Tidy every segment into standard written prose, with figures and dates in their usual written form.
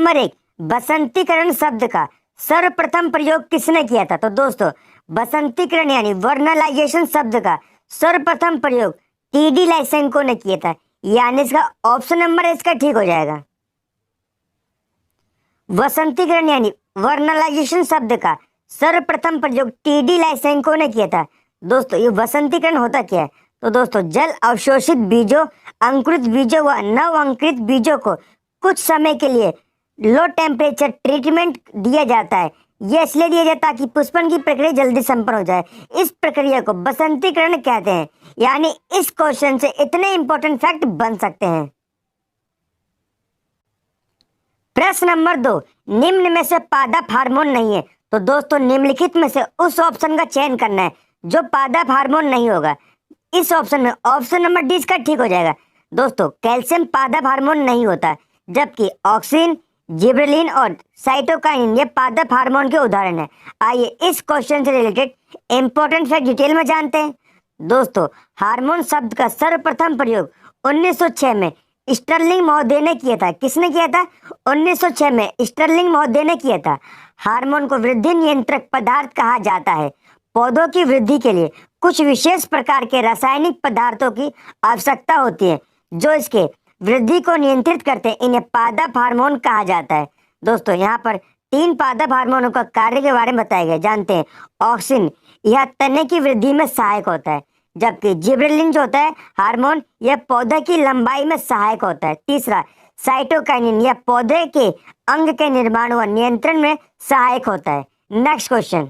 Number 1, बसंतीकरण शब्द का सर्वप्रथम प्रयोग किसने किया था? तो दोस्तों बसंतीकरण यानी वर्नलाइजेशन शब्द का सर्वप्रथम प्रयोग टी.डी. लाइसेंको ने किया था, यानी इसका ऑप्शन नंबर इसका ठीक हो जाएगा। वसंतीकरण यानी वर्नलाइजेशन शब्द का सर्वप्रथम प्रयोग टी.डी. लाइसेंको ने किया था। दोस्तों ये वसंतीकरण होता क्या है? तो दोस्तों जल अवशोषित बीजों, अंकुरित बीजों व नव अंकुरित बीजों को कुछ समय के लिए लो टेम्परेचर ट्रीटमेंट दिया जाता है। यह इसलिए दिया जाता है कि पुष्पन की प्रक्रिया जल्दी संपन्न हो जाए। इस प्रक्रिया को बसंतीकरण कहते हैं। यानी इस क्वेश्चन से इतने इंपॉर्टेंट फैक्ट बन सकते हैं। प्रश्न नंबर 2, निम्न में से पादप हार्मोन नहीं है। तो दोस्तों निम्नलिखित में से उस ऑप्शन का चयन करना है जो पादप हार्मोन नहीं होगा। इस ऑप्शन में ऑप्शन नंबर डी इसका ठीक हो जाएगा। दोस्तों कैल्शियम पादप हार्मोन नहीं होता, जबकि ऑक्सिन, जिबरेलिन और साइटोकाइनिन ये पादप हार्मोन के उदाहरण हैं। आइए इस क्वेश्चन से रिलेटेड इंपॉर्टेंट फैक्ट डिटेल में जानते हैं। दोस्तों हार्मोन शब्द का सर्वप्रथम प्रयोग 1906 में स्टर्लिंग महोदय ने किया था। किसने किया था? 1906 में स्टर्लिंग महोदय ने किया था। हार्मोन को वृद्धि नियंत्रक पदार्थ कहा जाता है। पौधों की वृद्धि के लिए कुछ विशेष प्रकार के रासायनिक पदार्थों की आवश्यकता होती है जो इसके वृद्धि को नियंत्रित करते हैं। इन्हें पादप हार्मोन कहा जाता है। दोस्तों यहाँ पर 3 पादप हार्मोनों का कार्य के बारे में बताया गया। जानते हैं ऑक्सिन, यह तने की वृद्धि में सहायक होता है, जबकि जिबरेलिन जो होता है हार्मोन, यह पौधे की लंबाई में सहायक होता है। तीसरा साइटोकाइनिन, यह पौधे के अंग के निर्माण व नियंत्रण में सहायक होता है। नेक्स्ट क्वेश्चन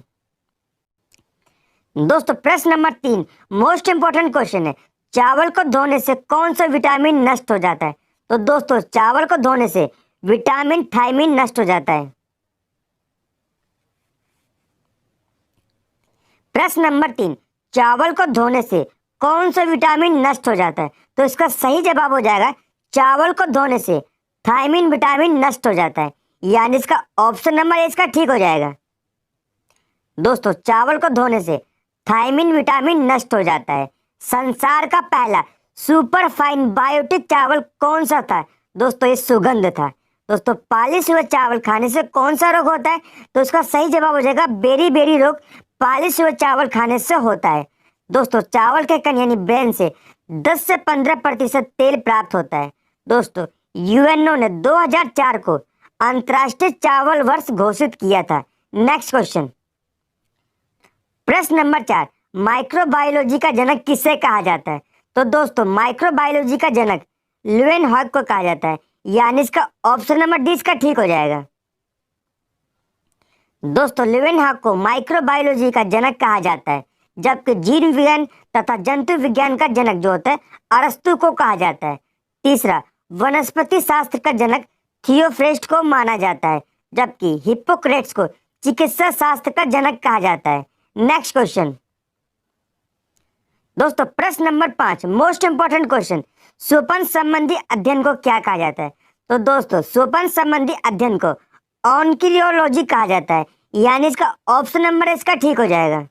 दोस्तों प्रश्न नंबर 3 मोस्ट इंपॉर्टेंट क्वेश्चन है। चावल को धोने से कौन सा विटामिन नष्ट हो जाता है? तो दोस्तों चावल को धोने से विटामिन थायमिन नष्ट हो जाता है। प्रश्न नंबर 3 चावल को धोने से कौन सा विटामिन नष्ट हो जाता है? तो इसका सही जवाब हो जाएगा चावल को धोने से थायमिन विटामिन नष्ट हो जाता है, यानी इसका ऑप्शन नंबर ए इसका ठीक हो जाएगा। दोस्तों चावल को धोने से थायमिन विटामिन नष्ट हो जाता है। संसार का पहला सुपर फाइन बायोटिक चावल कौन सा था? दोस्तों ये सुगंध था। दोस्तों पालिश हुए चावल खाने से कौन सा रोग होता है? तो इसका सही जवाब हो जाएगा बेरी बेरी रोग पालिश हुए चावल खाने से होता है। दोस्तों चावल के कण यानी ब्रेन से 10 से 15% तेल प्राप्त होता है। दोस्तों यूएनओ ने 2004 को अंतर्राष्ट्रीय चावल वर्ष घोषित किया था। नेक्स्ट क्वेश्चन प्रश्न नंबर 4 माइक्रोबायोलॉजी का जनक किसे कहा जाता है? तो दोस्तों माइक्रोबायोलॉजी का जनक ल्यूवेनहॉक को कहा जाता है, यानी इसका ऑप्शन नंबर डी इसका ठीक हो जाएगा। दोस्तों ल्यूवेनहॉक को माइक्रोबायोलॉजी का जनक कहा जाता है, जबकि जीव विज्ञान तथा जंतु विज्ञान का जनक जो होता है अरस्तु को कहा जाता है। तीसरा वनस्पति शास्त्र का जनक थियोफ्रेस्ट को माना जाता है, जबकि हिप्पोक्रेट्स को चिकित्सा शास्त्र का जनक कहा जाता है। नेक्स्ट क्वेश्चन दोस्तों प्रश्न नंबर 5 मोस्ट इंपॉर्टेंट क्वेश्चन स्वपन संबंधी अध्ययन को क्या कहा जाता है? तो दोस्तों स्वपन संबंधी अध्ययन को ऑन्किलियोलॉजी कहा जाता है, यानी इसका ऑप्शन नंबर इसका ठीक हो जाएगा।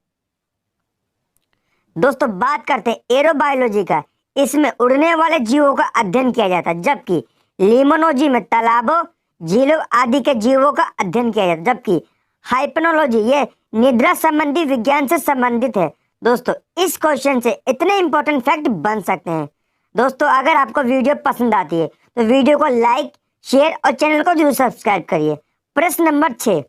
दोस्तों बात करते हैं एरोबायोलॉजी का, इसमें उड़ने वाले जीवों का अध्ययन किया जाता है, जबकि लिमोनोलॉजी में तालाबों, झीलों आदि के जीवों का अध्ययन किया जाता है, जबकि हाइपनोलॉजी ये निद्रा संबंधी विज्ञान से संबंधित है। दोस्तों इस क्वेश्चन से इतने इंपॉर्टेंट फैक्ट बन सकते हैं। दोस्तों अगर आपको वीडियो पसंद आती है तो वीडियो को लाइक, शेयर और चैनल को जरूर सब्सक्राइब करिए। प्रश्न नंबर 6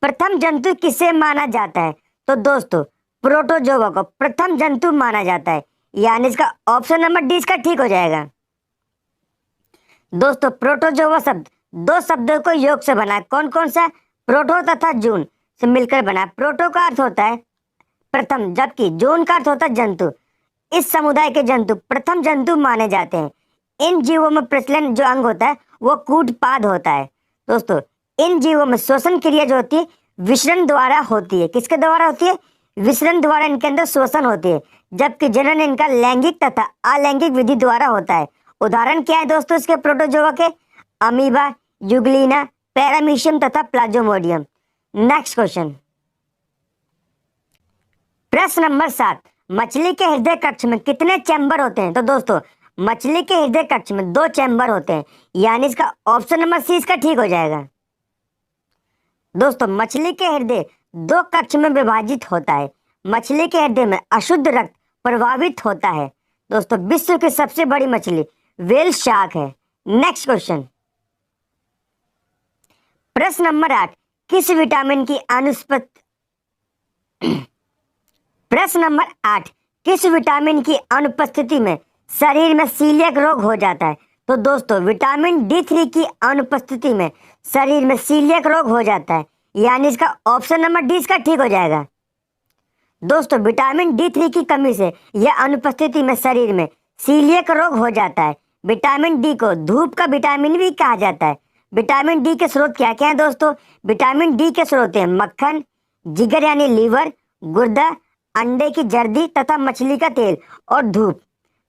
प्रथम जंतु किसे माना जाता है? तो दोस्तों प्रोटोजोआ को प्रथम जंतु माना जाता है, यानी इसका ऑप्शन नंबर डी इसका ठीक हो जाएगा। दोस्तों प्रोटोजोआ शब्द 2 शब्दों को योग से बना है। कौन कौन सा? प्रोटो तथा जून से मिलकर बना। प्रोटो का अर्थ होता है प्रथम, जबकि जून का अर्थ होता है जंतु। इस समुदाय के जंतु प्रथम जंतु माने जाते हैं। इन जीवों में प्रचलन जो अंग होता है वो कूटपाद होता है। दोस्तों इन जीवों में श्वसन क्रिया जो होती है विसरण द्वारा होती है। किसके द्वारा होती है? विसरण द्वारा इनके अंदर श्वसन होती है, जबकि जनन इनका लैंगिक तथा अलैंगिक विधि द्वारा होता है। उदाहरण क्या है दोस्तों इसके प्रोटोजोआ के? अमीबा, यूग्लिना, पैरामीशियम तथा प्लाज्मोडियम। नेक्स्ट क्वेश्चन प्रश्न नंबर 7 मछली के हृदय कक्ष में कितने चैम्बर होते हैं? तो दोस्तों मछली के हृदय कक्ष में 2 चैम्बर होते हैं, यानी इसका ऑप्शन नंबर सी इसका ठीक हो जाएगा। दोस्तों मछली के हृदय 2 कक्ष में विभाजित होता है। मछली के हृदय में अशुद्ध रक्त प्रभावित होता है। दोस्तों विश्व की सबसे बड़ी मछली व्हेल शार्क है। नेक्स्ट क्वेश्चन, प्रश्न नंबर 8, किस विटामिन की प्रश्न नंबर 8, किस विटामिन की अनुपस्थिति में शरीर में सीलियक रोग हो जाता है? तो दोस्तों विटामिन D3 की अनुपस्थिति में शरीर में सीलियक रोग हो जाता है, यानी इसका ऑप्शन नंबर डी इसका ठीक हो जाएगा। दोस्तों विटामिन D3 की कमी से या अनुपस्थिति में शरीर में सीलियक रोग हो जाता है। विटामिन डी को धूप का विटामिन भी कहा जाता है। विटामिन डी के स्रोत क्या क्या है दोस्तों? विटामिन डी के स्रोत हैं मक्खन, जिगर यानी लीवर, गुर्दा, अंडे की जर्दी तथा मछली का तेल और धूप।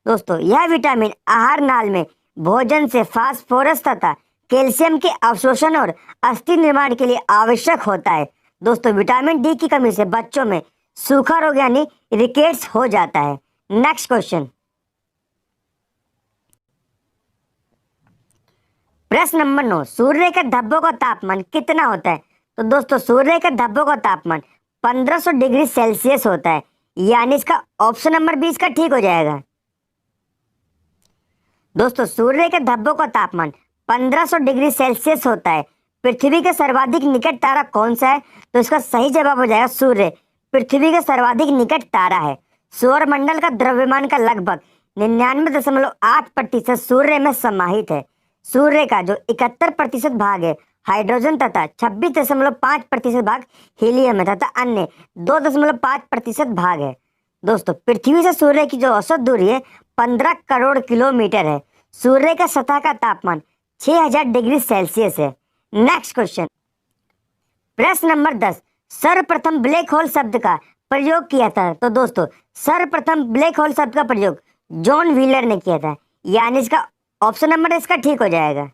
दोस्तों यह विटामिन आहार नाल में भोजन से फास्फोरस तथा कैल्शियम के अवशोषण और अस्थि निर्माण के लिए आवश्यक होता है। दोस्तों विटामिन डी की कमी से बच्चों में सूखा रोग यानी रिकेट्स हो जाता है। नेक्स्ट क्वेश्चन, प्रश्न नंबर 9, सूर्य के धब्बों का तापमान कितना होता है? तो दोस्तों सूर्य के धब्बों का तापमान 1500 डिग्री सेल्सियस होता है, यानी इसका ऑप्शन नंबर 20 का ठीक हो जाएगा। दोस्तों सूर्य के धब्बों का तापमान 1500 डिग्री सेल्सियस होता है। पृथ्वी के सर्वाधिक निकट तारा कौन सा है? तो इसका सही जवाब हो जाएगा सूर्य पृथ्वी का सर्वाधिक निकट तारा है। सौरमंडल का द्रव्यमान का लगभग 99.8% सूर्य में समाहित है। सूर्य का जो 71% भाग है हाइड्रोजन तथा 26.5% भाग हीलियम है तथा अन्य 2.5% भाग है। दोस्तों पृथ्वी से सूर्य की जो औसत दूरी है 15 करोड़ किलोमीटर है। सूर्य का सतह का तापमान 6000 डिग्री सेल्सियस है। नेक्स्ट क्वेश्चन, प्रश्न नंबर 10, सर्वप्रथम ब्लैक होल शब्द का प्रयोग किया था? तो दोस्तों सर्वप्रथम ब्लैक होल शब्द का प्रयोग जॉन व्हीलर ने किया था, यानी इसका ऑप्शन नंबर इसका ठीक हो जाएगा।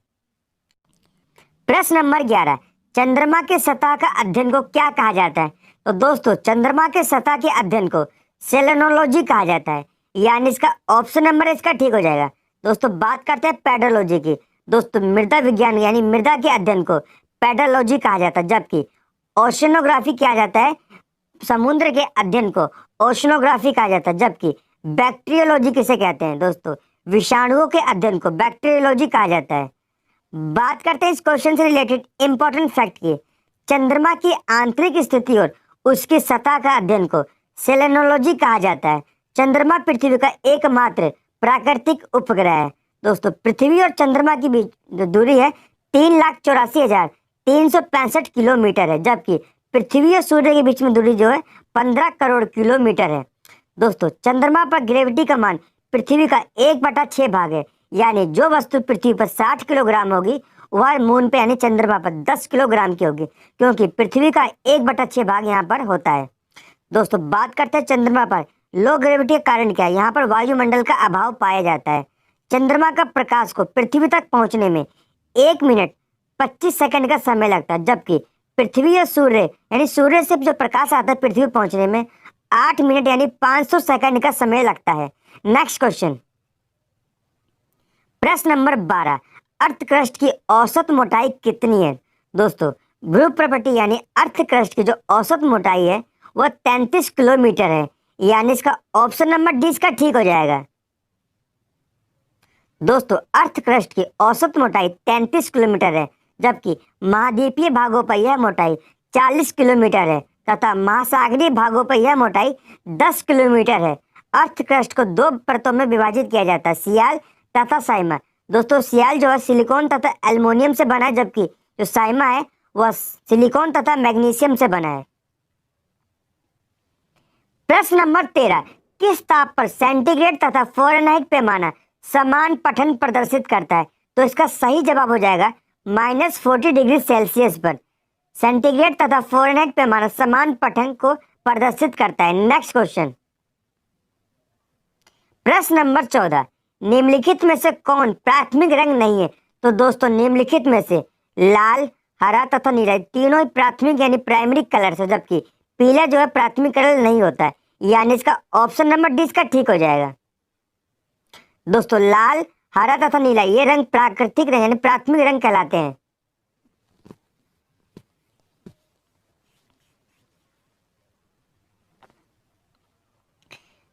प्रश्न नंबर 11, चंद्रमा के सतह का अध्ययन को क्या कहा जाता है? तो दोस्तों चंद्रमा के सतह के अध्ययन को सेलेनोलॉजी कहा जाता है, यानी इसका ऑप्शन नंबर इसका ठीक हो जाएगा। दोस्तों बात करते हैं पेडोलॉजी की। दोस्तों मृदा विज्ञान यानी मृदा के अध्ययन को पेडोलॉजी कहा जाता है, जबकि ओशनोग्राफी किया जाता है, समुद्र के अध्ययन को ओशनोग्राफी कहा जाता है। जबकि बैक्टीरियोलॉजी किसे कहते हैं? दोस्तों विषाणुओं के अध्ययन को बैक्टीरियोलॉजी कहा जाता है। बात करते हैं इस क्वेश्चन से रिलेटेड इंपॉर्टेंट फैक्ट की। चंद्रमा की आंतरिक स्थिति और उसकी सतह का अध्ययन को सेलेनोलॉजी कहा जाता है। चंद्रमा पृथ्वी का एकमात्र प्राकृतिक उपग्रह है। दोस्तों पृथ्वी और चंद्रमा की बीच जो दूरी है 3,84,365 किलोमीटर है, जबकि पृथ्वी और सूर्य के बीच में दूरी जो है 15 करोड़ किलोमीटर है। दोस्तों चंद्रमा पर ग्रेविटी का मान पृथ्वी का 1/6 भाग है, यानी जो वस्तु पृथ्वी पर 60 किलोग्राम होगी वह मून पे यानी चंद्रमा पर 10 किलोग्राम की होगी, क्योंकि पृथ्वी का 1/6 भाग यहाँ पर होता है। दोस्तों बात करते हैं चंद्रमा पर लो ग्रेविटी का कारण क्या है? यहाँ पर वायुमंडल का अभाव पाया जाता है। चंद्रमा का प्रकाश को पृथ्वी तक पहुंचने में 1 मिनट 25 सेकंड का समय लगता है, जबकि पृथ्वी और सूर्य यानी सूर्य से जो प्रकाश आता है पृथ्वी पहुंचने में 8 मिनट यानी 500 सेकंड का समय लगता है। नेक्स्ट क्वेश्चन, प्रश्न नंबर 12, अर्थ क्रस्ट की औसत मोटाई कितनी है? दोस्तों ध्रुव प्रपट्टी यानी अर्थ क्रस्ट की जो औसत मोटाई है वह 33 किलोमीटर है, यानी इसका ऑप्शन नंबर डी इसका ठीक हो जाएगा। दोस्तों अर्थ क्रस्ट की औसत मोटाई 33 किलोमीटर है, जबकि महाद्वीपीय भागों पर यह मोटाई 40 किलोमीटर है तथा महासागरीय भागों पर यह मोटाई 10 किलोमीटर है। अर्थ क्रस्ट को 2 परतों में विभाजित किया जाता है, सियाल तथा साइमा। दोस्तों सियाल जो है सिलिकॉन तथा एल्युमिनियम से बना है, जबकि जो साइमा है वह सिलिकॉन तथा मैग्नीशियम से बना है। प्रश्न नंबर 13, किस ताप पर सेंटीग्रेड तथा फ़ारेनहाइट पैमाना समान पठन प्रदर्शित करता है? तो इसका सही जवाब हो जाएगा -40 डिग्री सेल्सियस पर सेंटीग्रेड तथा फ़ारेनहाइट पैमाना समान पठन को प्रदर्शित करता है। नेक्स्ट क्वेश्चन, प्रश्न नंबर 14, निम्नलिखित में से कौन प्राथमिक रंग नहीं है? तो दोस्तों निम्नलिखित में से लाल, हरा तथा नीला तीनों ही प्राथमिक यानी प्राइमरी कलर है, जबकि पीला जो है प्राथमिक कलर नहीं होता है, यानी इसका ऑप्शन नंबर डी इसका ठीक हो जाएगा। दोस्तों लाल, हरा तथा नीला ये रंग प्राकृतिक रंग यानी प्राथमिक रंग कहलाते हैं।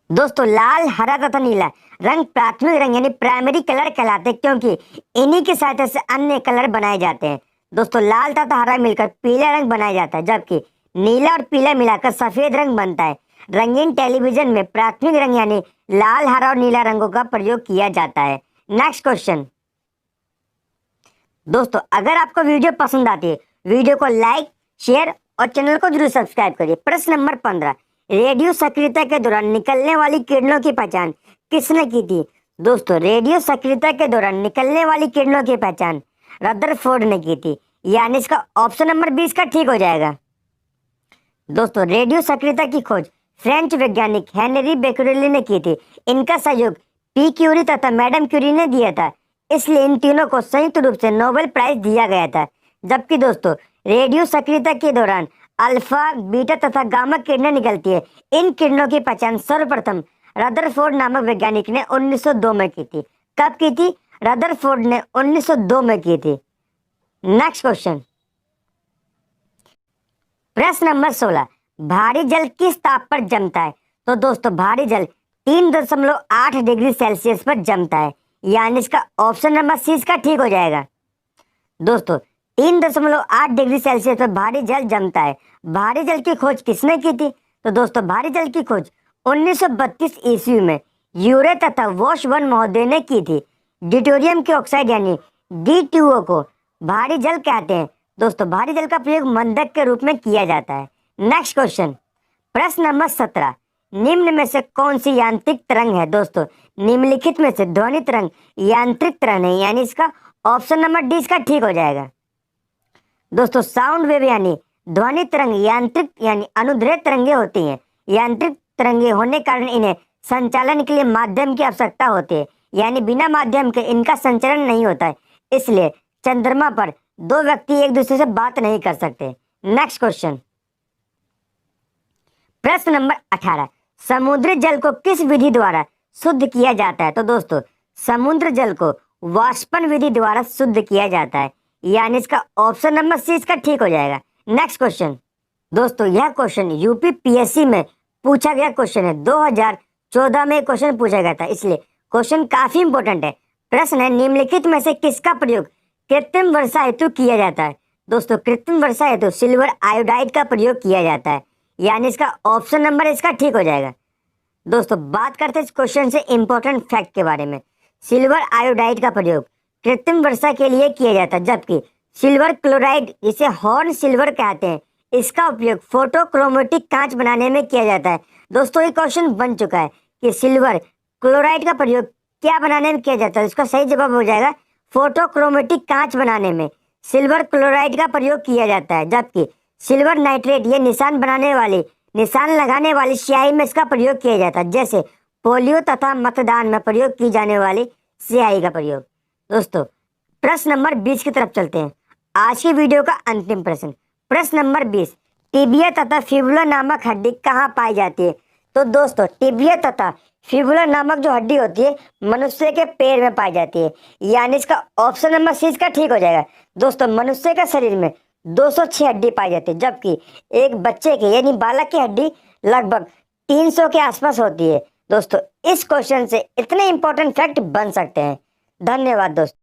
दोस्तों लाल, हरा तथा नीला रंग प्राथमिक रंग यानी प्राइमरी कलर कहलाते हैं, क्योंकि इन्हीं की सहायता से अन्य कलर बनाए जाते हैं। दोस्तों लाल तथा हरा मिलकर पीला रंग बनाया जाता है, जबकि नीला और पीला मिलाकर सफेद रंग बनता है। रंगीन टेलीविजन में प्राथमिक रंग यानी लाल, हरा और नीला रंगों का प्रयोग किया जाता है। Next question. दोस्तों अगर आपको वीडियो पसंद आती है, वीडियो को लाइक, शेयर और चैनल को जरूर सब्सक्राइब करिए। प्रश्न नंबर 15, रेडियो सक्रियता के दौरान निकलने वाली किरणों की पहचान किसने की थी? दोस्तों रेडियो सक्रियता के दौरान निकलने वाली किरणों की पहचान रदरफोर्ड ने की थी, यानी इसका ऑप्शन नंबर 20 का ठीक हो जाएगा। दोस्तों रेडियो सक्रियता की खोज फ्रेंच वैज्ञानिक हेनरी बेक्यूरेली ने की थी। इनका सहयोग पी क्यूरी तथा मैडम क्यूरी ने दिया था, इसलिए इन तीनों को संयुक्त रूप से नोबेल प्राइज दिया गया था। जबकि दोस्तों रेडियो सक्रियता के दौरान अल्फा, बीटा तथा गामा किरणें निकलती है। इन किरणों की पहचान सर्वप्रथम रदरफोर्ड नामक वैज्ञानिक ने 1902 में की थी। कब की थी? रदरफोर्ड ने 1902 में की थी। Next question. प्रश्न नंबर 16, भारी जल किस ताप पर जमता है? तो दोस्तों भारी जल 3.8 डिग्री सेल्सियस पर जमता है, यानी इसका ऑप्शन नंबर सी इसका ठीक हो जाएगा। दोस्तों 3.8 डिग्री सेल्सियस पर भारी जल जमता है। भारी जल की खोज किसने की थी? तो दोस्तों भारी जल की खोज 1932 ईस्वी में यूरे तथा वॉश वन महोदय ने की थी। ड्यूटेरियम के ऑक्साइड यानी D2O को भारी जल कहते हैं। दोस्तों भारी जल का प्रयोग मंदक के रूप में किया जाता है। Next question. प्रश्न नंबर 17, निम्न में से कौन सी यांत्रिक तरंग है? दोस्तों निम्नलिखित में से ध्वनि तरंग यांत्रिक तरंग है, यानी इसका ऑप्शन नंबर डी इसका ठीक हो जाएगा। दोस्तों साउंड वेव यानी ध्वनि तरंग यांत्रिक यानी अनुदैर्ध्य तरंगे होती हैं। यांत्रिक तरंगे होने के कारण इन्हें संचालन के लिए माध्यम की आवश्यकता होती है, यानी बिना माध्यम के इनका संचालन नहीं होता है। इसलिए चंद्रमा पर दो व्यक्ति एक दूसरे से बात नहीं कर सकते। Next question. प्रश्न नंबर 18, समुद्री जल को किस विधि द्वारा शुद्ध किया जाता है? तो दोस्तों समुद्र जल को वाष्पन विधि द्वारा शुद्ध किया जाता है, यानी इसका ऑप्शन नंबर सी इसका ठीक हो जाएगा। Next question. दोस्तों यह क्वेश्चन यूपी पीएससी में पूछा गया क्वेश्चन है। 2014 में क्वेश्चन पूछा गया था, इसलिए क्वेश्चन काफी इंपॉर्टेंट है। प्रश्न है, निम्नलिखित में से किसका प्रयोग कृत्रिम वर्षा हेतु किया जाता है? दोस्तों कृत्रिम वर्षा हेतु सिल्वर आयोडाइड का प्रयोग किया जाता है, यानी इसका ऑप्शन नंबर इसका ठीक हो जाएगा। दोस्तों बात करते हैं इस क्वेश्चन से इंपॉर्टेंट फैक्ट के बारे में। सिल्वर आयोडाइड का प्रयोग कृत्रिम वर्षा के लिए किया जाता है, जबकि सिल्वर क्लोराइड जिसे हॉर्न सिल्वर कहते हैं इसका उपयोग फोटोक्रोमेटिक कांच बनाने में किया जाता है। दोस्तों ये क्वेश्चन बन चुका है कि सिल्वर क्लोराइड का प्रयोग क्या बनाने में किया जाता है? इसका सही जवाब हो जाएगा फोटोक्रोमेटिक कांच बनाने में सिल्वर क्लोराइड का प्रयोग किया जाता है, जबकि सिल्वर नाइट्रेट ये निशान लगाने वाली स्याही में इसका प्रयोग किया जाता है, जैसे पोलियो तथा मतदान में प्रयोग की जाने वाली स्याही का प्रयोग। दोस्तों प्रश्न नंबर 20 की तरफ चलते हैं। आज की वीडियो का अंतिम प्रश्न, प्रश्न नंबर 20, टिबिया तथा फिबुला नामक हड्डी कहाँ पाई जाती है? तो दोस्तों टिबिया तथा फिबुला नामक जो हड्डी होती है मनुष्य के पैर में पाई जाती है, यानी इसका ऑप्शन नंबर सी इसका ठीक हो जाएगा। दोस्तों मनुष्य के शरीर में 206 हड्डी पाई जाती है, जबकि एक बच्चे की यानी बालक की हड्डी लगभग 300 के आसपास होती है। दोस्तों इस क्वेश्चन से इतने इंपॉर्टेंट फैक्ट बन सकते हैं। धन्यवाद दोस्तों।